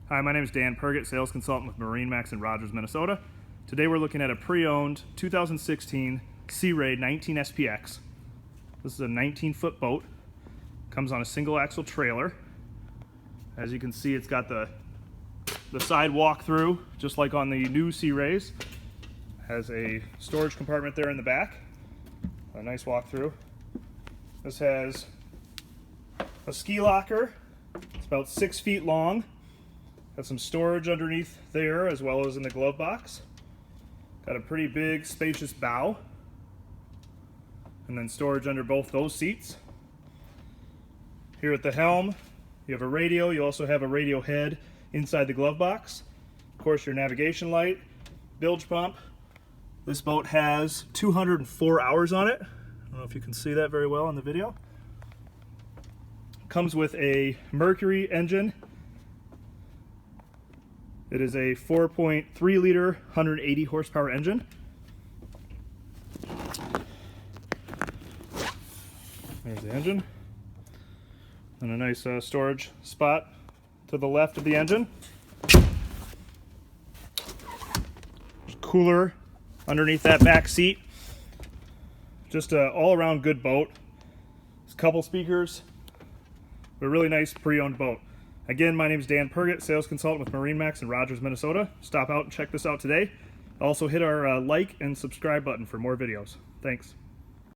Hi, my name is Dan Pergett, sales consultant with MarineMax in Rogers, Minnesota. Today we're looking at a pre-owned 2016 Sea Ray 19 SPX. This is a 19-foot boat. Comes on a single axle trailer. As you can see, it's got the side walk-through, just like on the new Sea Rays. Has a storage compartment there in the back. A nice walk-through. This has a ski locker. It's about 6 feet long. Got some storage underneath there as well as in the glove box. Got a pretty big, spacious bow. And then storage under both those seats. Here at the helm, you have a radio. You also have a radio head inside the glove box. Of course, your navigation light, bilge pump. This boat has 204 hours on it. I don't know if you can see that very well in the video. Comes with a Mercury engine. It is a 4.3 liter, 180 horsepower engine. There's the engine. And a nice storage spot to the left of the engine. There's cooler underneath that back seat. Just an all-around good boat. There's a couple speakers. A really nice pre-owned boat. Again, my name is Dan Pergett, sales consultant with MarineMax in Rogers, Minnesota. Stop out and check this out today. Also hit our like and subscribe button for more videos. Thanks.